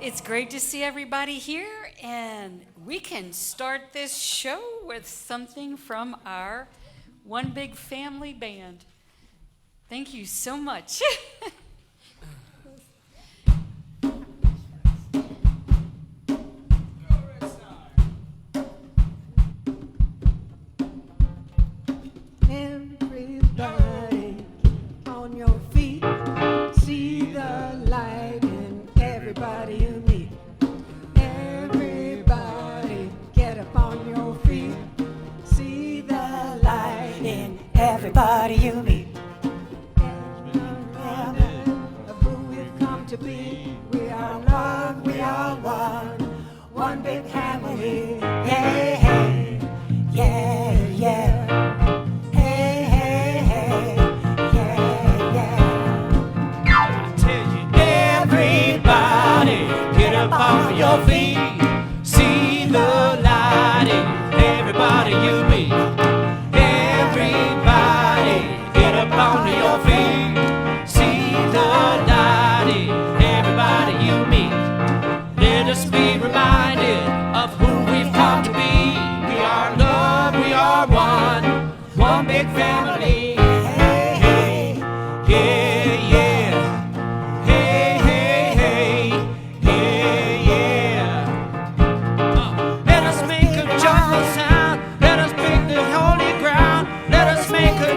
It's great to see everybody here, and we can start this show with something from our One Big Family Band. Thank you so much. Everybody on your feet, see the light in everybody you meet. Everybody get up on your feet, see the light in everybody you meet. Of who we've come to be, we are love, we are one big family. Yeah, hey, yeah, yeah. Everybody, get up off your feet. See the light in everybody you meet. Everybody, get up on your feet. See the light in everybody you meet. Let us be reminded of who we've come to be. We are love, we are one big family. Hey, hey, yeah, yeah.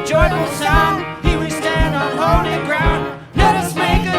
Joyful sound, here we stand on holy ground. Let us make a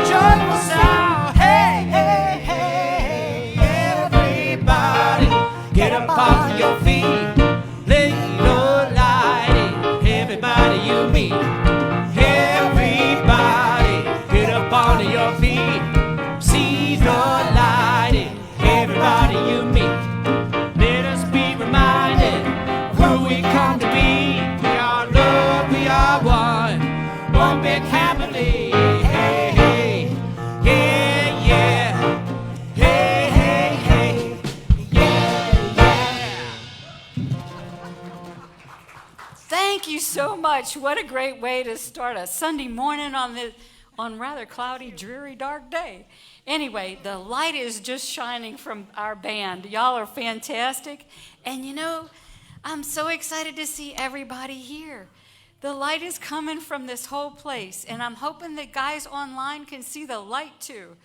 joyful sound. Hey, hey, hey. Everybody, get up onto your feet. See the light in everybody you meet. Everybody, get up onto your feet. See the light in everybody you meet. Let us be reminded of who we come to be. We are love, we are one big family. Hey, hey, hey, yeah. Hey, hey, hey, yeah, yeah. Thank you so much. What a great way to start a Sunday morning on rather cloudy, dreary, dark day. Anyway, the light is just shining from our band. Y'all are fantastic. And you know, I'm so excited to see everybody here. The light is coming from this whole place, and I'm hoping that guys online can see the light too.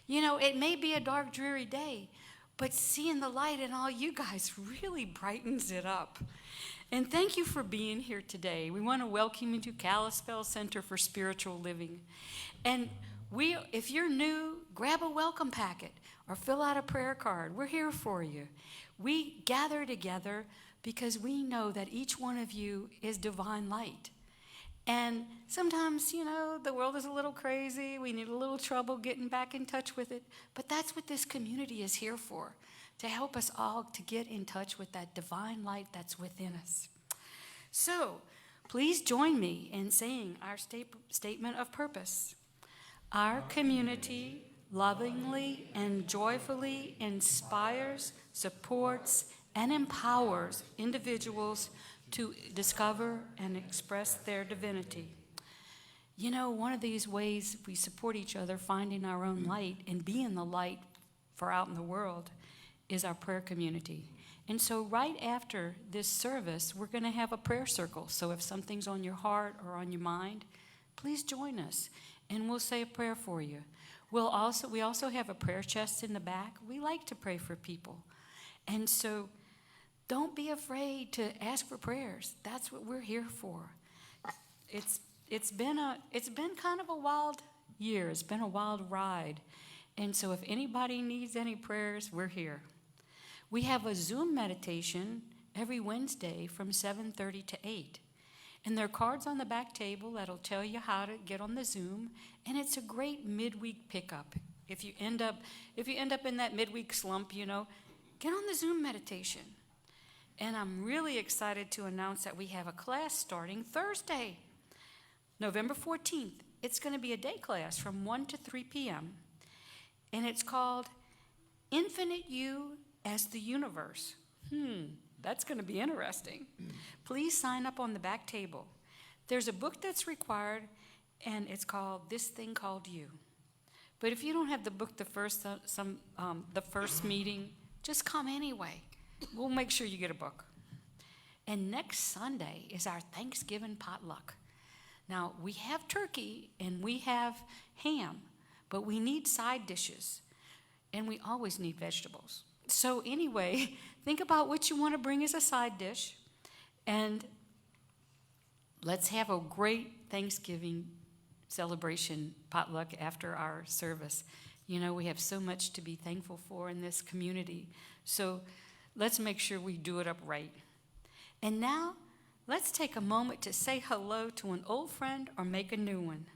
You know, it may be a dark, dreary day, but seeing the light in all you guys really brightens it up. And thank you for being here today. We want to welcome you to Kalispell Center for Spiritual Living. And if you're new, grab a welcome packet or fill out a prayer card. We're here for you. We gather together because we know that each one of you is divine light. And sometimes, you know, the world is a little crazy. We need a little trouble getting back in touch with it. But that's what this community is here for, to help us all to get in touch with that divine light that's within us. So, please join me in saying our statement of purpose. Our community lovingly and joyfully inspires, supports, and empowers individuals to discover and express their divinity. You know, one of these ways we support each other, finding our own light and being the light for out in the world, is our prayer community. And so right after this service, we're going to have a prayer circle. So if something's on your heart or on your mind, please join us, and we'll say a prayer for you. We also have a prayer chest in the back. We like to pray for people. And so don't be afraid to ask for prayers. That's what we're here for. It's been kind of a wild year. It's been a wild ride. And so if anybody needs any prayers, we're here. We have a Zoom meditation every Wednesday from 7:30 to 8. And there are cards on the back table that'll tell you how to get on the Zoom. And it's a great midweek pickup. If you end up in that midweek slump, get on the Zoom meditation. And I'm really excited to announce that we have a class starting Thursday, November 14th. It's going to be a day class from 1 to 3 p.m. And it's called Infinite You as the Universe. That's going to be interesting. Please sign up on the back table. There's a book that's required, and it's called This Thing Called You. But if you don't have the book the first meeting, just come anyway. We'll make sure you get a book. And next Sunday is our Thanksgiving potluck. Now, we have turkey and we have ham, but we need side dishes, and we always need vegetables. So anyway, think about what you want to bring as a side dish, and let's have a great Thanksgiving celebration potluck after our service. We have so much to be thankful for in this community, so let's make sure we do it up right. And now, let's take a moment to say hello to an old friend or make a new one.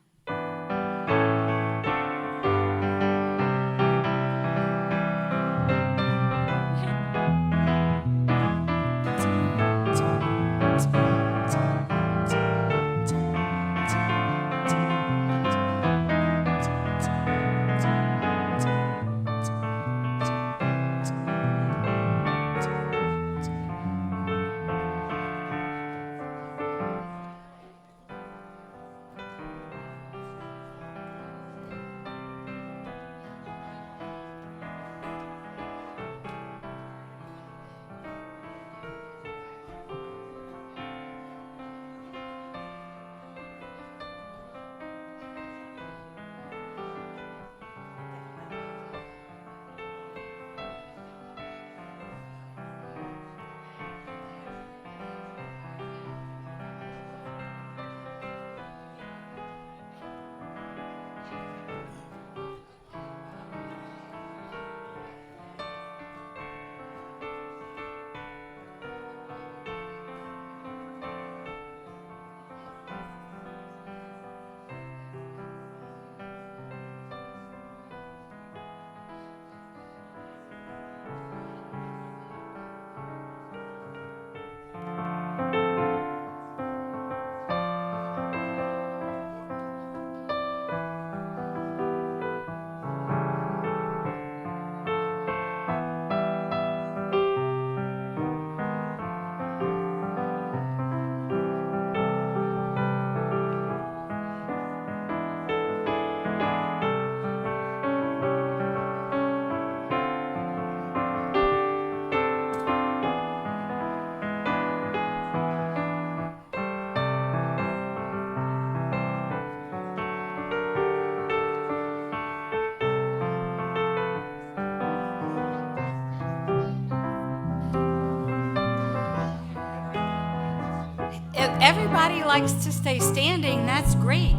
Everybody likes to stay standing. That's great,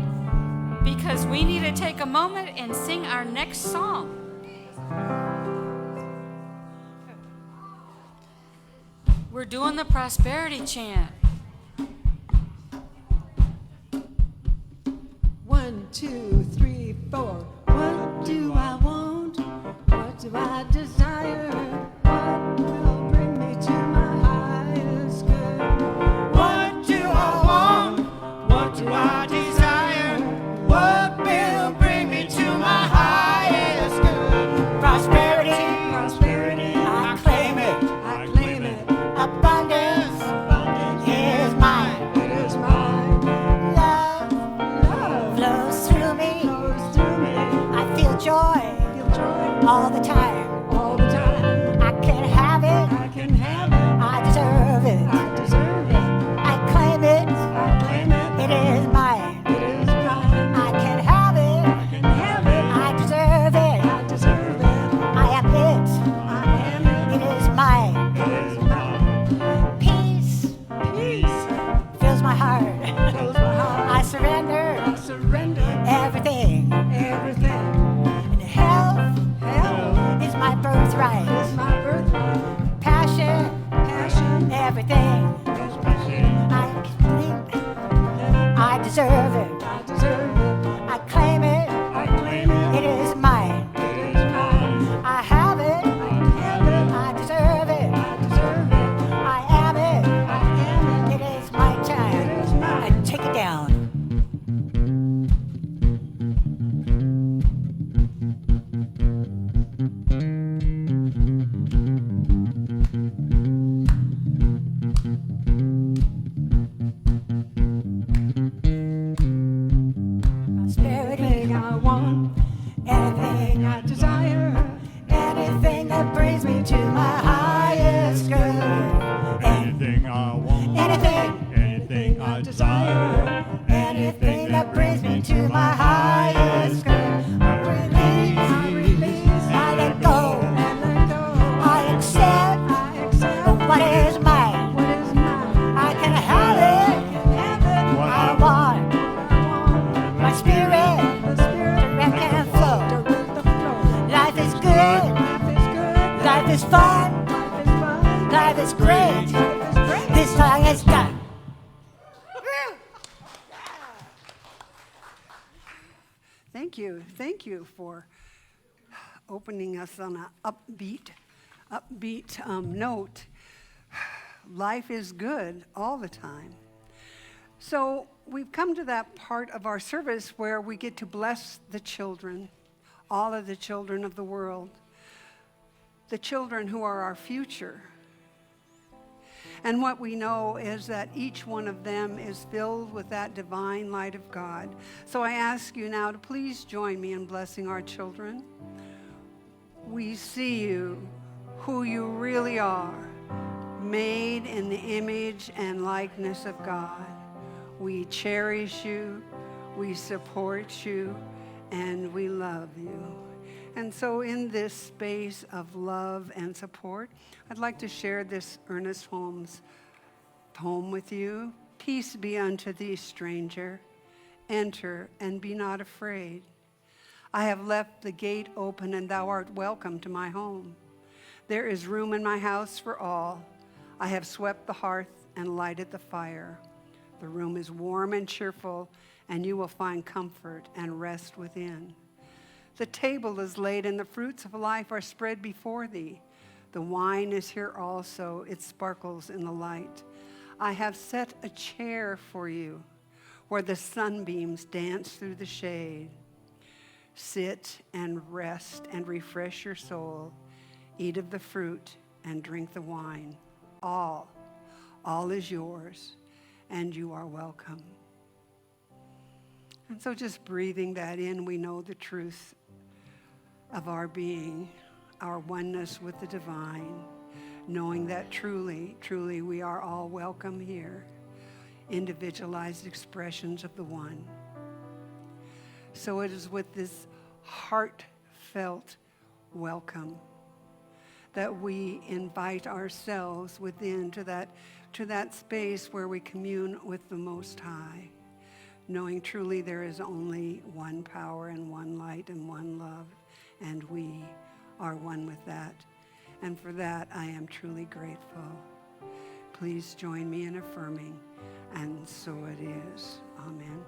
because we need to take a moment and sing our next song. We're doing the prosperity chant. 1, 2, 3, 4. What do I want? What do I desire? What will bring me to my highest good? What do I want? What do I desire? What will bring me to my highest good? Prosperity, prosperity, I claim it. I claim it. Abundance, is mine. It is mine. Love Love flows through me. Life is great. This song is done. Thank you. Thank you for opening us on an upbeat note. Life is good all the time. So we've come to that part of our service where we get to bless the children, all of the children of the world, the children who are our future. And what we know is that each one of them is filled with that divine light of God. So I ask you now to please join me in blessing our children. We see you, who you really are, made in the image and likeness of God. We cherish you, we support you, and we love you. And so in this space of love and support, I'd like to share this Ernest Holmes poem with you. Peace be unto thee, stranger. Enter and be not afraid. I have left the gate open and thou art welcome to my home. There is room in my house for all. I have swept the hearth and lighted the fire. The room is warm and cheerful, and you will find comfort and rest within. The table is laid and the fruits of life are spread before thee. The wine is here also, it sparkles in the light. I have set a chair for you where the sunbeams dance through the shade. Sit and rest and refresh your soul. Eat of the fruit and drink the wine. All is yours, and you are welcome. And so just breathing that in, we know the truth of our being, our oneness with the divine, knowing that truly, truly we are all welcome here, individualized expressions of the one. So it is with this heartfelt welcome that we invite ourselves within to that space where we commune with the Most High, knowing truly there is only one power and one light and one love, and we are one with that. And for that, I am truly grateful. Please join me in affirming, and so it is. Amen.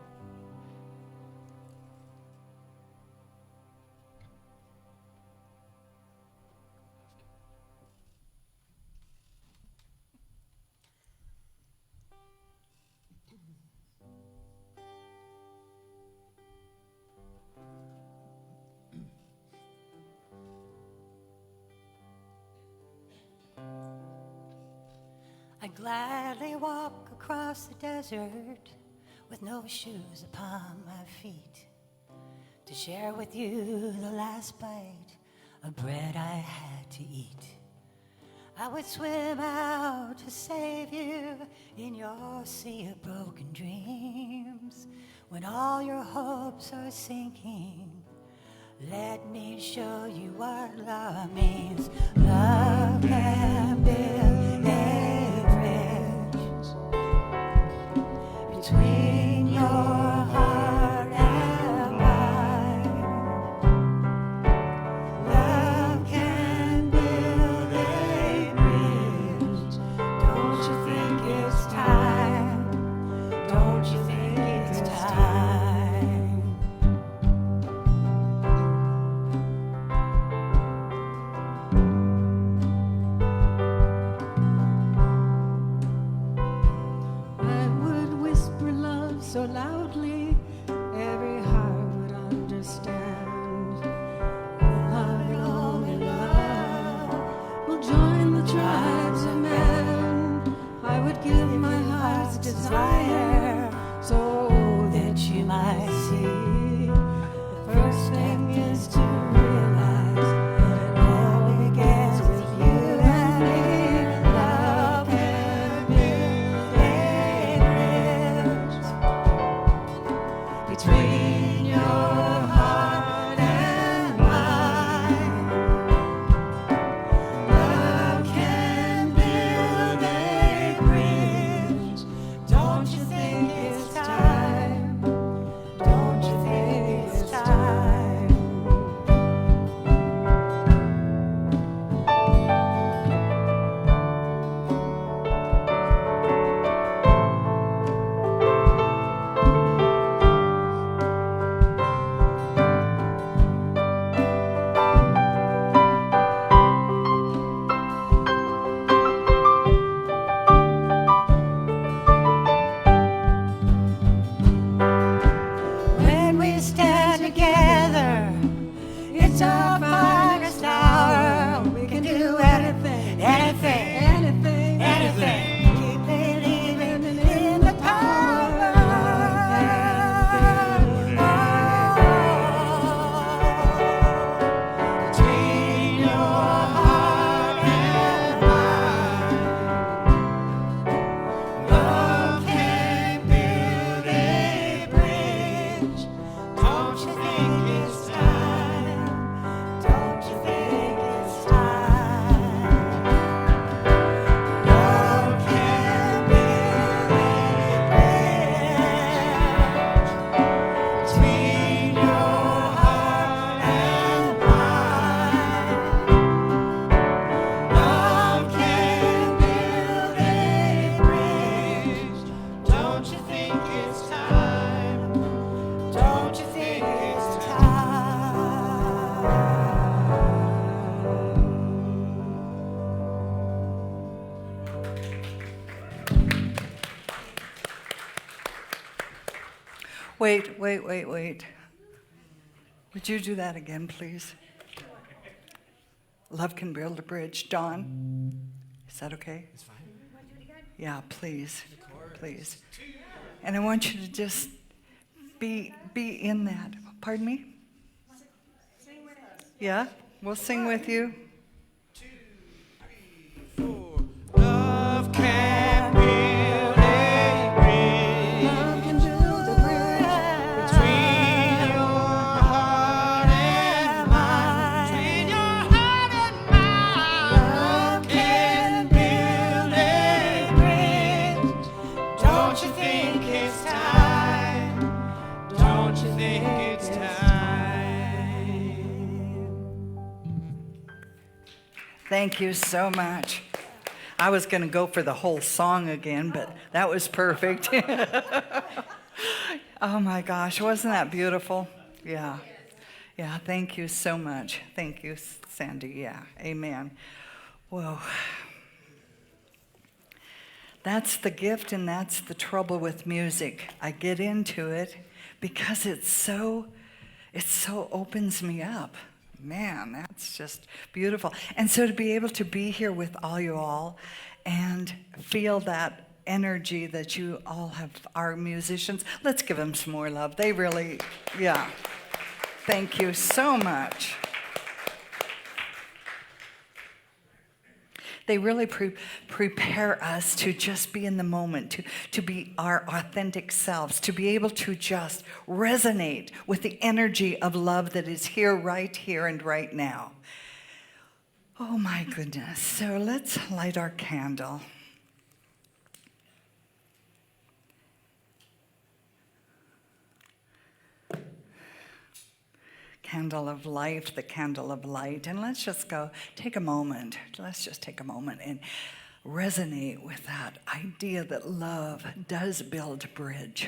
I gladly walk across the desert with no shoes upon my feet to share with you the last bite of bread I had to eat. I would swim out to save you in your sea of broken dreams. When all your hopes are sinking, let me show you what love means. Love can build a bridge between your heart and mine. Love can build a bridge. Don't you think it's time? Don't you think it's time? Wait. Would you do that again, please? Love can build a bridge. Dawn, is that okay? It's fine. Yeah, please. Please. And I want you to just be in that. Pardon me? Sing with us. Yeah? We'll sing with you. 2, 3, 4. Love can build a bridge. Love can build a bridge Between your heart and mine. Between your heart and mine. Love can build a bridge. Don't you think it's time? Don't you think it's time? Thank you so much. I was going to go for the whole song again, but that was perfect. Oh my gosh, wasn't that beautiful? Yeah. Yeah, thank you so much. Thank you, Sandy. Yeah, amen. Whoa. That's the gift and that's the trouble with music. I get into it because it so opens me up. Man, that's just beautiful. And so to be able to be here with all you all and feel that energy that you all have, our musicians, let's give them some more love. They really, yeah. Thank you so much. They really prepare us to just be in the moment, to be our authentic selves, to be able to just resonate with the energy of love that is here and right now. Oh my goodness. So let's light our candle. Candle of life, the candle of light. And let's just go, take a moment. Let's just take a moment and resonate with that idea that love does build a bridge,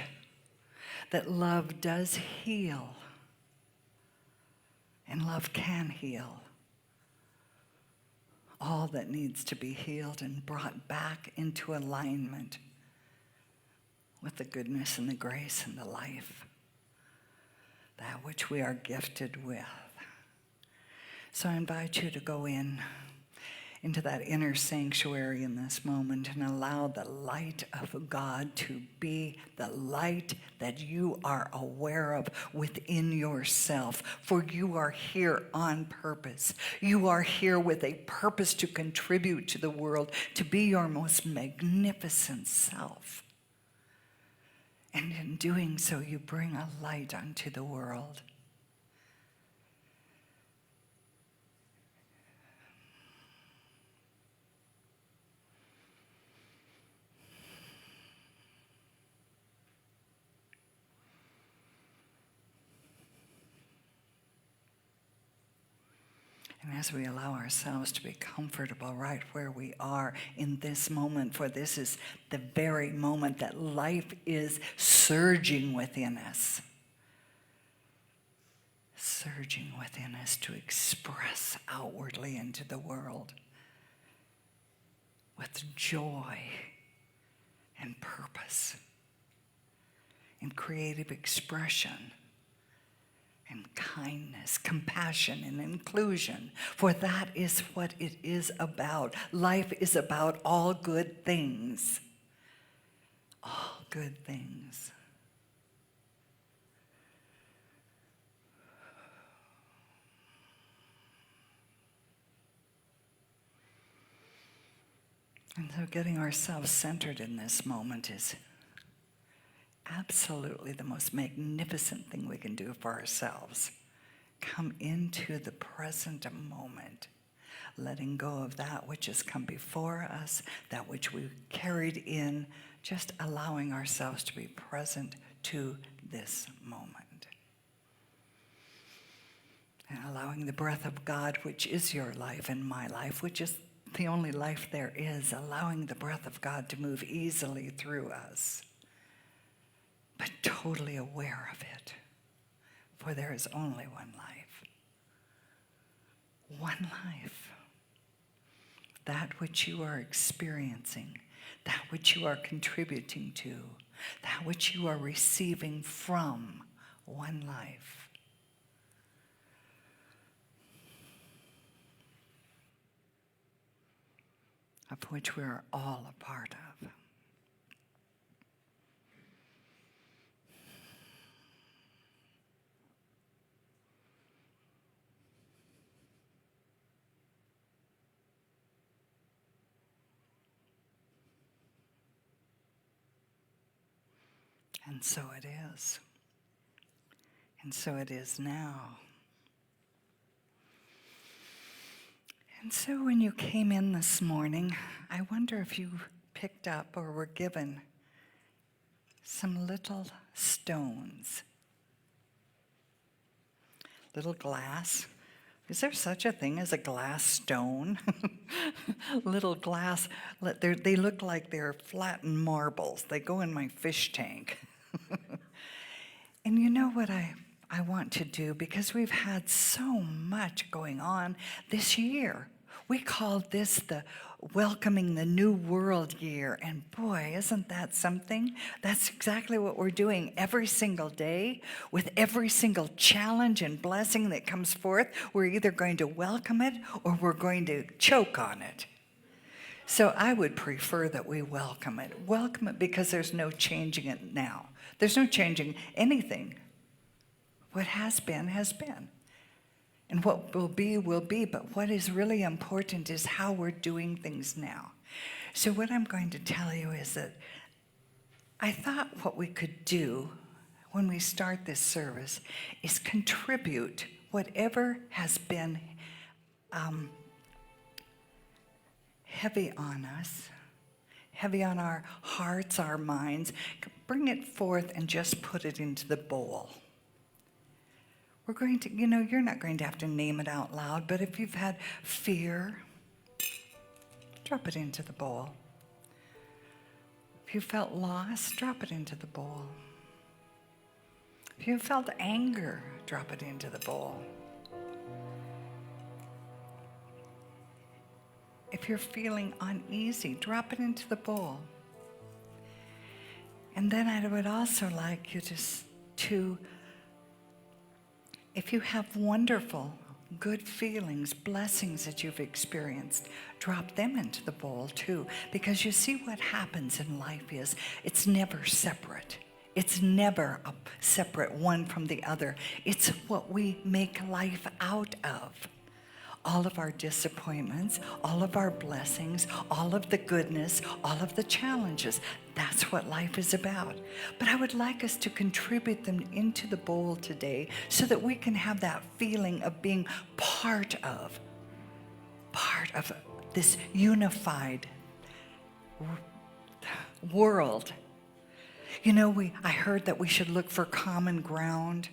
that love does heal, and love can heal all that needs to be healed and brought back into alignment with the goodness and the grace and the life, that which we are gifted with. So I invite you to go into that inner sanctuary in this moment and allow the light of God to be the light that you are aware of within yourself. For you are here on purpose. You are here with a purpose to contribute to the world, to be your most magnificent self. And in doing so, you bring a light unto the world. And as we allow ourselves to be comfortable right where we are in this moment, for this is the very moment that life is surging within us. Surging within us to express outwardly into the world with joy and purpose and creative expression and kindness, compassion, and inclusion. For that is what it is about. Life is about all good things. All good things. And so getting ourselves centered in this moment is absolutely the most magnificent thing we can do for ourselves. Come into the present moment, letting go of that which has come before us, that which we've carried in, just allowing ourselves to be present to this moment. And allowing the breath of God, which is your life and my life, which is the only life there is, allowing the breath of God to move easily through us, but totally aware of it. For there is only one life. One life. That which you are experiencing, that which you are contributing to, that which you are receiving from one life. Of which we are all a part of. And so it is. And so it is now. And so when you came in this morning, I wonder if you picked up or were given some little stones. Little glass. Is there such a thing as a glass stone? Little glass, they look like they're flattened marbles. They go in my fish tank. And you know what I want to do, because we've had so much going on this year. We called this the Welcoming the New World year, and boy, isn't that something? That's exactly what we're doing every single day. With every single challenge and blessing that comes forth, we're either going to welcome it or we're going to choke on it. So I would prefer that we welcome it. Welcome it because there's no changing it now. There's no changing anything. What has been, has been. And what will be, but what is really important is how we're doing things now. So what I'm going to tell you is that I thought what we could do when we start this service is contribute whatever has been heavy on us, heavy on our hearts, our minds, bring it forth and just put it into the bowl. We're going to, you're not going to have to name it out loud, but if you've had fear, drop it into the bowl. If you felt lost, drop it into the bowl. If you felt anger, drop it into the bowl. If you're feeling uneasy, drop it into the bowl. And then I would also like you to if you have wonderful, good feelings, blessings that you've experienced, drop them into the bowl too. Because you see what happens in life is it's never separate. It's never a separate one from the other. It's what we make life out of. All of our disappointments, all of our blessings, all of the goodness, all of the challenges. That's what life is about. But I would like us to contribute them into the bowl today so that we can have that feeling of being part of this unified world. I heard that we should look for common ground.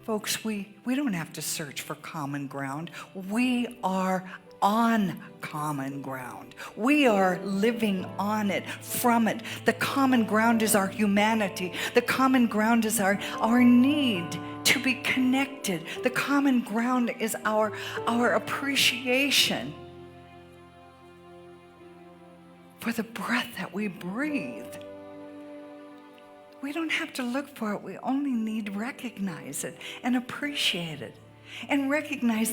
Folks, we don't have to search for common ground. We are on common ground. We are living on it, from it. The common ground is our humanity. The common ground is our need to be connected. The common ground is our appreciation for the breath that we breathe. We don't have to look for it. We only need to recognize it and appreciate it. And recognize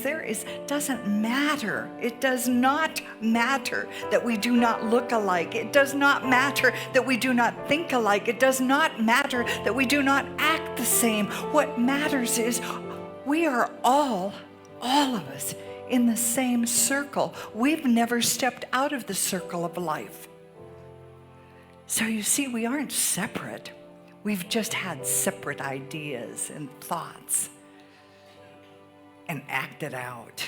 doesn't matter. It does not matter that we do not look alike. It does not matter that we do not think alike. It does not matter that we do not act the same. What matters is we are all of us, in the same circle. We've never stepped out of the circle of life. So you see, we aren't separate. We've just had separate ideas and thoughts and acted out.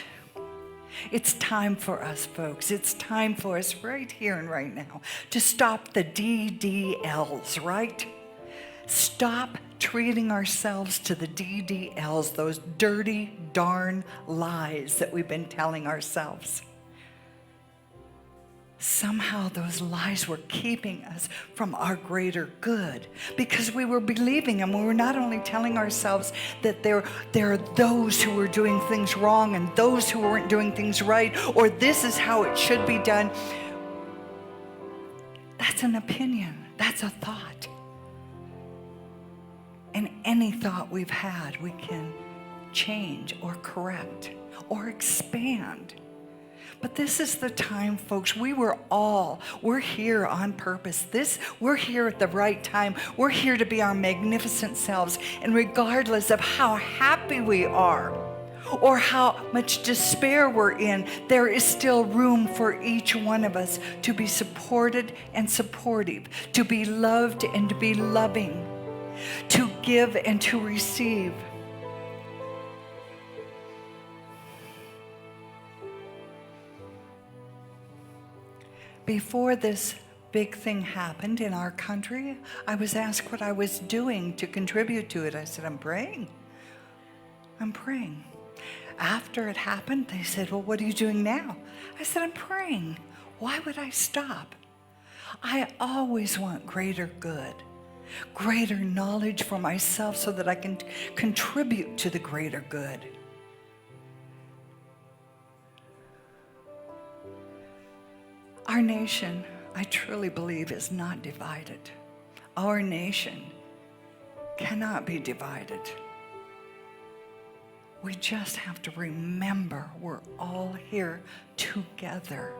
It's time for us, folks. It's time for us right here and right now to stop the DDLs, right? Stop treating ourselves to the DDLs, those dirty, darn lies that we've been telling ourselves. Somehow those lies were keeping us from our greater good because we were believing them. We were not only telling ourselves that there are those who were doing things wrong and those who weren't doing things right, or this is how it should be done. That's an opinion. That's a thought. any thought we've had, we can change or correct or expand. But this is the time, folks. We're here on purpose. We're here at the right time. We're here to be our magnificent selves. And regardless of how happy we are or how much despair we're in, there is still room for each one of us to be supported and supportive, to be loved and to be loving, to give and to receive. Before this big thing happened in our country, I was asked what I was doing to contribute to it. I said, I'm praying. I'm praying. After it happened, they said, well, what are you doing now? I said, I'm praying. Why would I stop? I always want greater good, greater knowledge for myself so that I can contribute to the greater good. Our nation, I truly believe, is not divided. Our nation cannot be divided. We just have to remember we're all here together.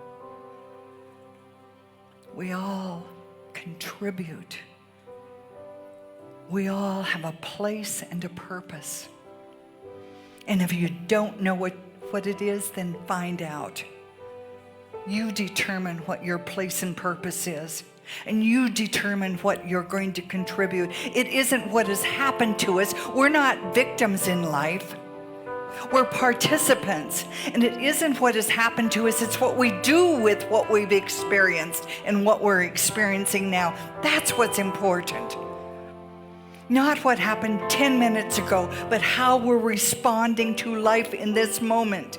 We all contribute. We all have a place and a purpose. And if you don't know what it is, then find out. You determine what your place and purpose is. And you determine what you're going to contribute. It isn't what has happened to us. We're not victims in life. We're participants. And it isn't what has happened to us. It's what we do with what we've experienced and what we're experiencing now. That's what's important. Not what happened 10 minutes ago, but how we're responding to life in this moment.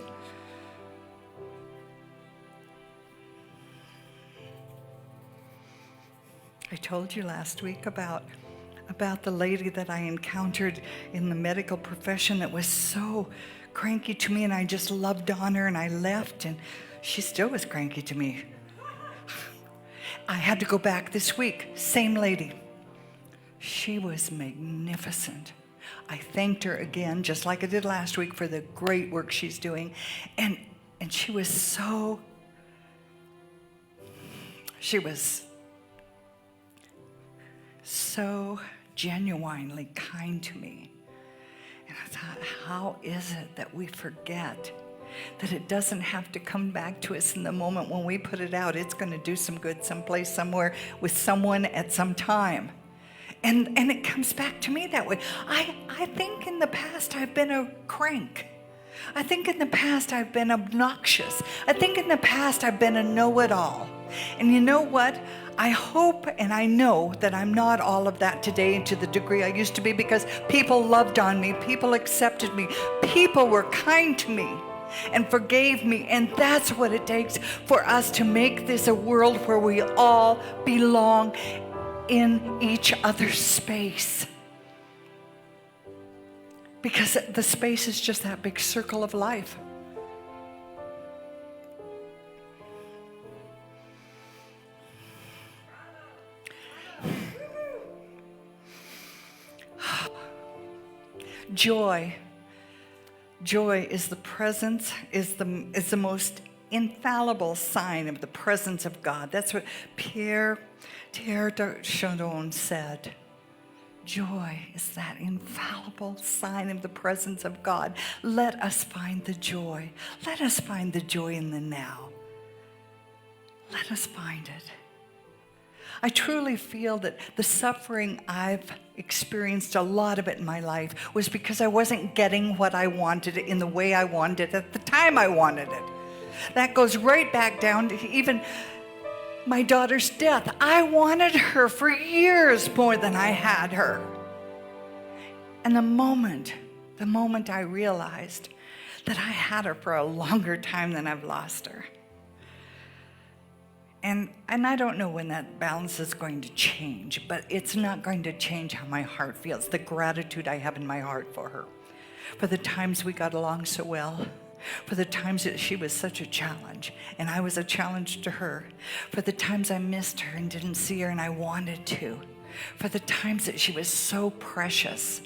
I told you last week about the lady that I encountered in the medical profession that was so cranky to me, and I just loved on her, and I left, and she still was cranky to me. I had to go back this week. Same lady. She was magnificent. I thanked her again, just like I did last week, for the great work she's doing. And she was so genuinely kind to me. And I thought, how is it that we forget that it doesn't have to come back to us in the moment when we put it out? It's going to do some good someplace, somewhere, with someone at some time. And it comes back to me that way. I think in the past I've been a crank. I think in the past I've been obnoxious. I think in the past I've been a know-it-all. And you know what? I hope and I know that I'm not all of that today to the degree I used to be, because people loved on me, people accepted me, people were kind to me and forgave me. And that's what it takes for us to make this a world where we all belong in each other's space. Because the space is just that big circle of life. Joy is the presence, is the most infallible sign of the presence of God. That's what Pierre Chardon said. Joy is that infallible sign of the presence of God. Let us find the joy. Let us find the joy in the now. Let us find it. I truly feel that the suffering I've experienced, a lot of it in my life, was because I wasn't getting what I wanted in the way I wanted it at the time I wanted it. That goes right back down to even my daughter's death. I wanted her for years more than I had her. And the moment I realized that I had her for a longer time than I've lost her. And I don't know when that balance is going to change, but it's not going to change how my heart feels, the gratitude I have in my heart for her, for the times we got along so well, for the times that she was such a challenge and I was a challenge to her, for the times I missed her and didn't see her and I wanted to, for the times that she was so precious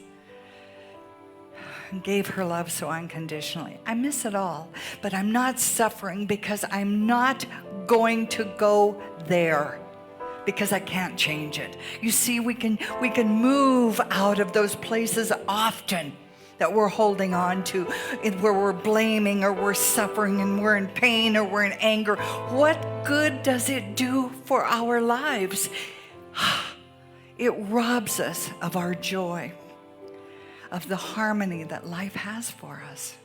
gave her love so unconditionally. I miss it all, but I'm not suffering because I'm not going to go there, because I can't change it. You see, we can move out of those places often that we're holding on to, where we're blaming or we're suffering and we're in pain or we're in anger. What good does it do for our lives? It robs us of our joy, of the harmony that life has for us.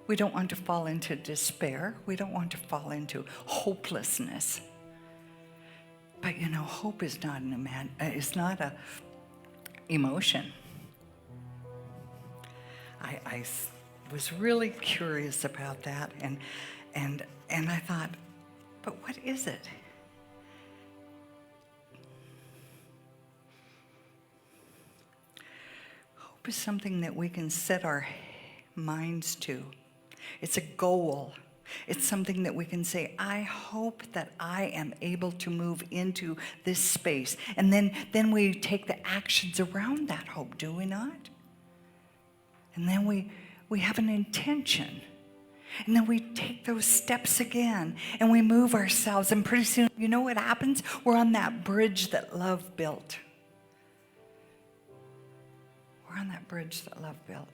We don't want to fall into despair. We don't want to fall into hopelessness. But you know, hope is not a emotion. I was really curious about that, and I thought, but what is it? Hope is something that we can set our minds to. It's a goal. It's something that we can say, I hope that I am able to move into this space. And then we take the actions around that hope, do we not? And then we have an intention. And then we take those steps again and we move ourselves. And pretty soon, you know what happens? We're on that bridge that love built. We're on that bridge that love built.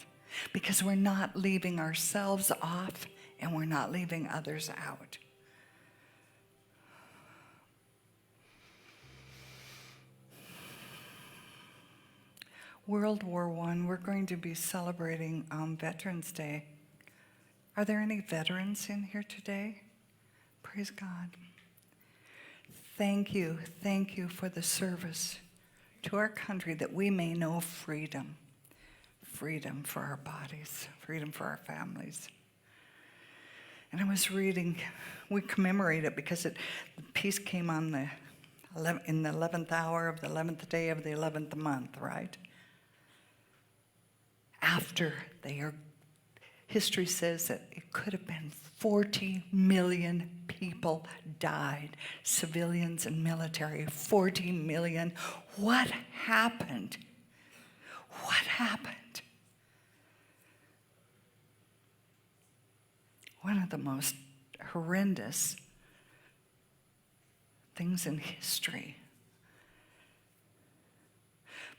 Because we're not leaving ourselves off and we're not leaving others out. World War I, we're going to be celebrating Veterans Day. Are there any veterans in here today? Praise God. Thank you for the service to our country that we may know freedom. Freedom for our bodies, freedom for our families. And I was reading, we commemorate it because the peace came on in the 11th hour of the 11th day of the 11th month, right? After history says that it could have been 40 million people died, civilians and military, 40 million. What happened? What happened? One of the most horrendous things in history.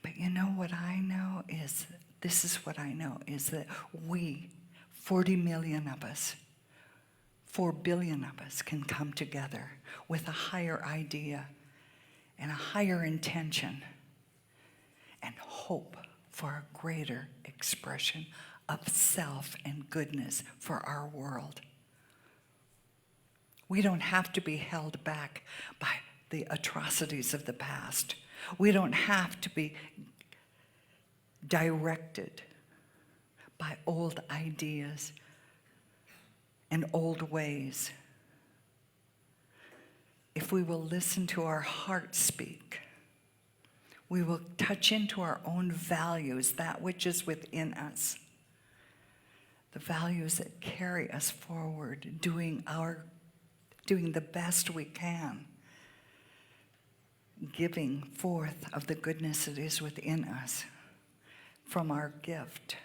But you know what I know is, this is what I know, is that we, 40 million of us, 4 billion of us can come together with a higher idea and a higher intention and hope for a greater expression of self and goodness for our world. We don't have to be held back by the atrocities of the past. We don't have to be directed by old ideas and old ways. If we will listen to our heart speak, we will touch into our own values, that which is within us. The values that carry us forward, doing the best we can, giving forth of the goodness that is within us from our gift,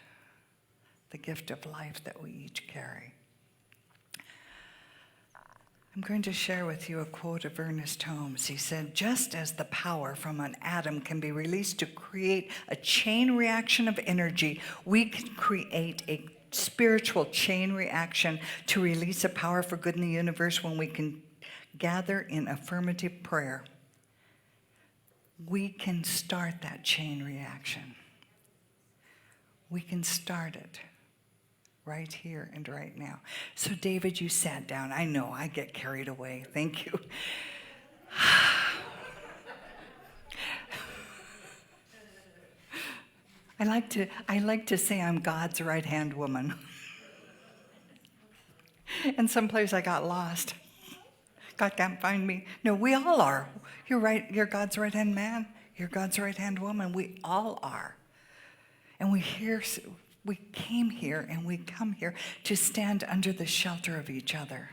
the gift of life that we each carry. I'm going to share with you a quote of Ernest Holmes. He said, just as the power from an atom can be released to create a chain reaction of energy, we can create a spiritual chain reaction to release a power for good in the universe when we can gather in affirmative prayer. We can start that chain reaction. We can start it right here and right now. So David, you sat down. I know, I get carried away. Thank you. I like to say I'm God's right-hand woman. And someplace I got lost. God can't find me. No, we all are. You're right. You're God's right-hand man. You're God's right-hand woman. We all are. And we came here and we come here to stand under the shelter of each other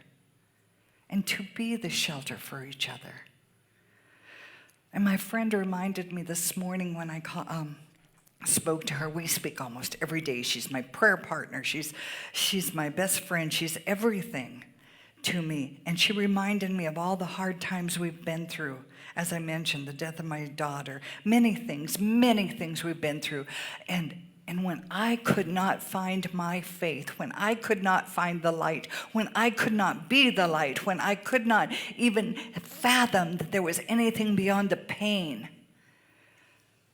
and to be the shelter for each other. And my friend reminded me this morning when I spoke to her. We speak almost every day. She's my prayer partner. She's my best friend. She's everything to me. And she reminded me of all the hard times we've been through. As I mentioned, the death of my daughter, many things we've been through. And when I could not find my faith, when I could not find the light, when I could not be the light, when I could not even fathom that there was anything beyond the pain,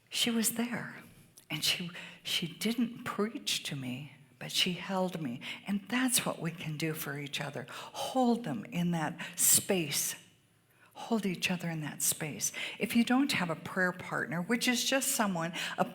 she was there. And she didn't preach to me, but she held me. And that's what we can do for each other. Hold them in that space. Hold each other in that space. If you don't have a prayer partner, which is just someone,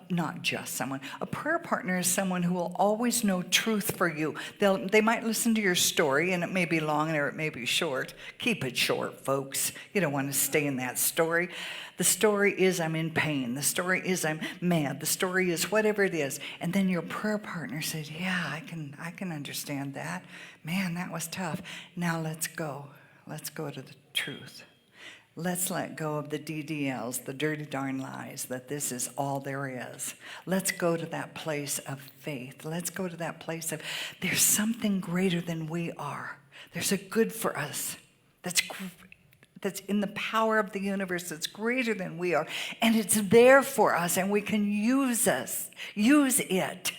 not just someone, a prayer partner is someone who will always know truth for you. They might listen to your story, and it may be long or it may be short. Keep it short, folks. You don't want to stay in that story. The story is I'm in pain. The story is I'm mad. The story is whatever it is. And then your prayer partner says, yeah, I can understand that. Man, that was tough. Now let's go. Let's go to the truth. Let's let go of the DDLs, the dirty darn lies, that this is all there is. Let's go to that place of faith. Let's go to that place of there's something greater than we are. There's a good for us that's in the power of the universe that's greater than we are. And it's there for us, and we can use it.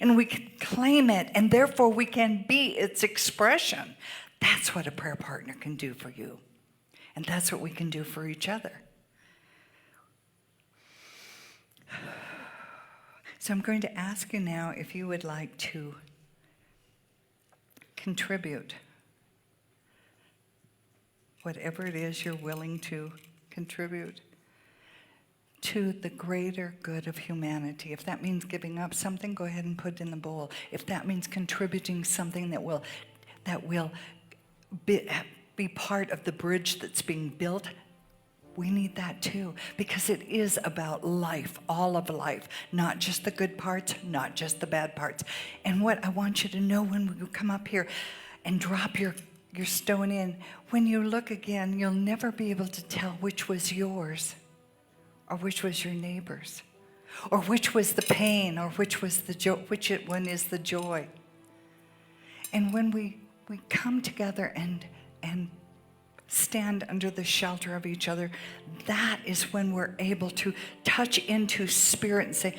And we can claim it, and therefore we can be its expression. That's what a prayer partner can do for you. And that's what we can do for each other. So I'm going to ask you now if you would like to contribute whatever it is you're willing to contribute to the greater good of humanity. If that means giving up something, go ahead and put it in the bowl. If that means contributing something that will be part of the bridge that's being built, we need that too, because it is about life, all of life, not just the good parts, not just the bad parts. And what I want you to know when we come up here and drop your stone in, when you look again, you'll never be able to tell which was yours or which was your neighbor's or which was the pain or which was the joy, which one is the joy. And when we come together and stand under the shelter of each other, that is when we're able to touch into spirit and say,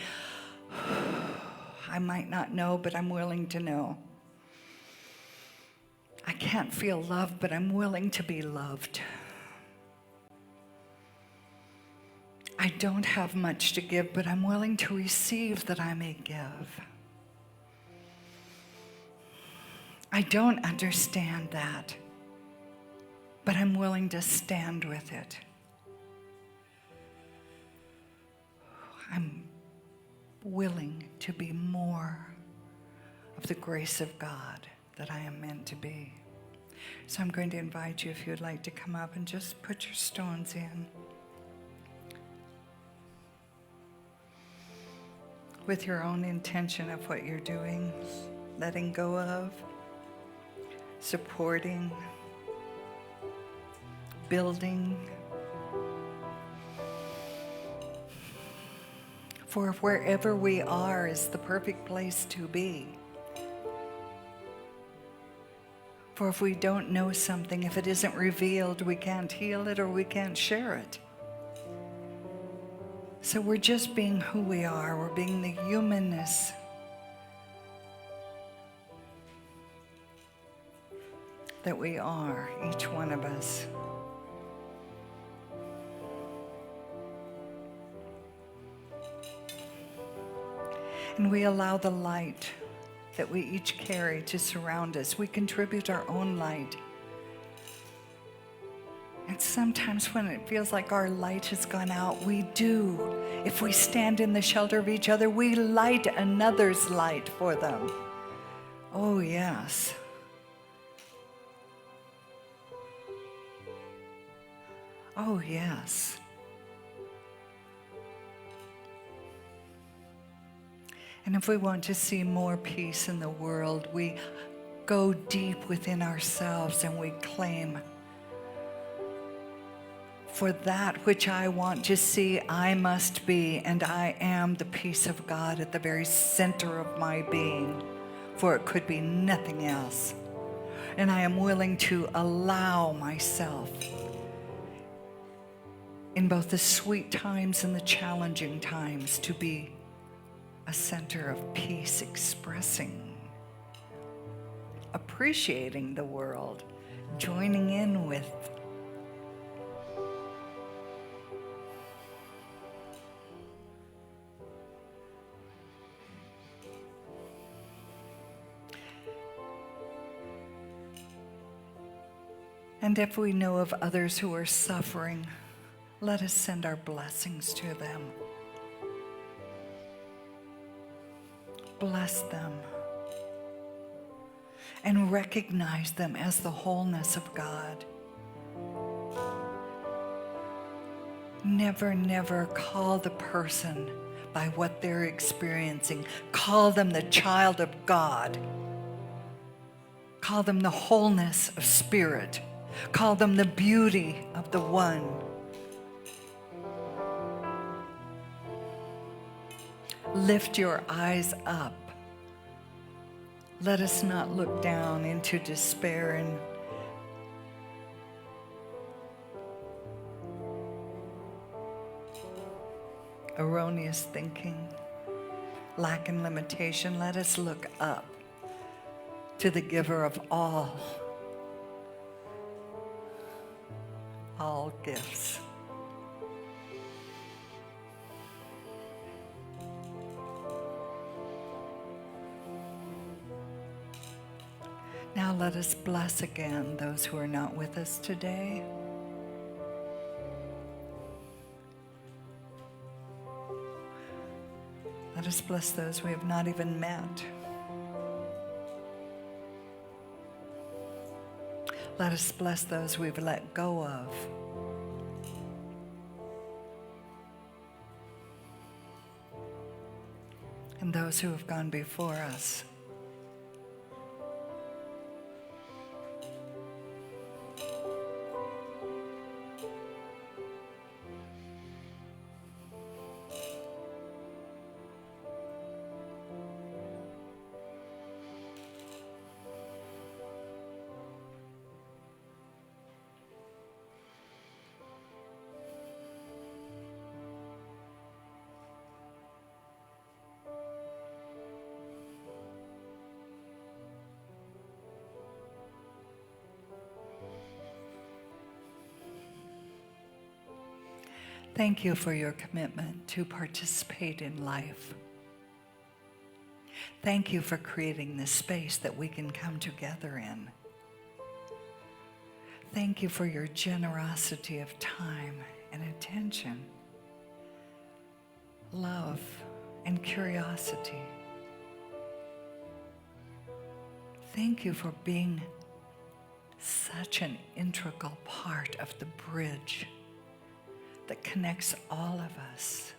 I might not know, but I'm willing to know. I can't feel love, but I'm willing to be loved. I don't have much to give, but I'm willing to receive that I may give. I don't understand that, but I'm willing to stand with it. I'm willing to be more of the grace of God that I am meant to be. So I'm going to invite you, if you'd like to come up and just put your stones in. With your own intention of what you're doing, letting go of, supporting, building. For wherever we are is the perfect place to be. For if we don't know something, if it isn't revealed, we can't heal it or we can't share it. So we're just being who we are. We're being the humanness that we are, each one of us. And we allow the light that we each carry to surround us. We contribute our own light. And sometimes when it feels like our light has gone out, we do. If we stand in the shelter of each other, we light another's light for them. Oh, yes. Oh, yes. And if we want to see more peace in the world, we go deep within ourselves and we claim For that which I want to see, I must be, and I am the peace of God at the very center of my being, for it could be nothing else. And I am willing to allow myself, in both the sweet times and the challenging times, to be a center of peace, expressing, appreciating the world, joining in with. And if we know of others who are suffering, let us send our blessings to them. Bless them and recognize them as the wholeness of God. Never, never call the person by what they're experiencing. Call them the child of God. Call them the wholeness of spirit. Call them the beauty of the one. Lift your eyes up. Let us not look down into despair and erroneous thinking, lack and limitation. Let us look up to the giver of all gifts. Now let us bless again those who are not with us today. Let us bless those we have not even met. Let us bless those we've let go of. And those who have gone before us. Thank you for your commitment to participate in life. Thank you for creating this space that we can come together in. Thank you for your generosity of time and attention, love and curiosity. Thank you for being such an integral part of the bridge that connects all of us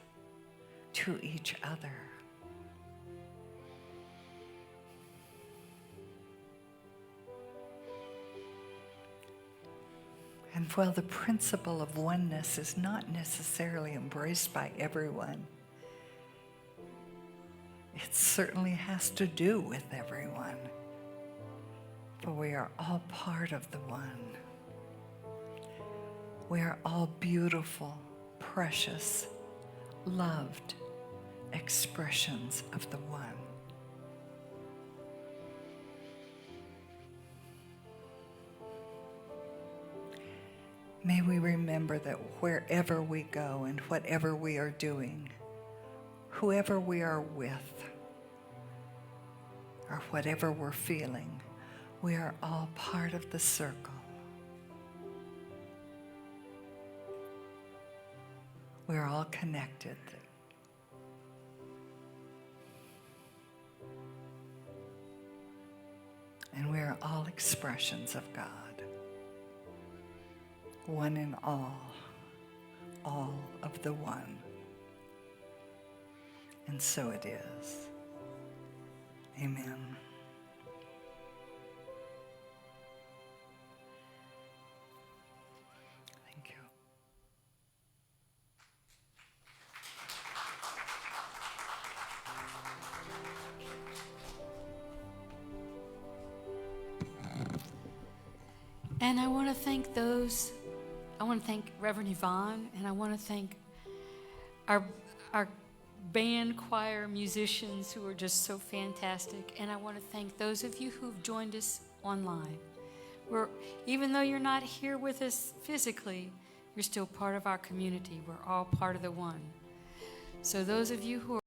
to each other. And while the principle of oneness is not necessarily embraced by everyone, it certainly has to do with everyone, for we are all part of the one. We are all beautiful, precious, loved expressions of the one. May we remember that wherever we go and whatever we are doing, whoever we are with, or whatever we're feeling, we are all part of the circle. We're all connected. And we are all expressions of God. One in all of the one. And so it is. Amen. Thank you. And I want to thank Reverend Yvonne, and I want to thank our band, choir, musicians who are just so fantastic. And I want to thank those of you who've joined us online. Even though you're not here with us physically, you're still part of our community. We're all part of the one. So those of you who are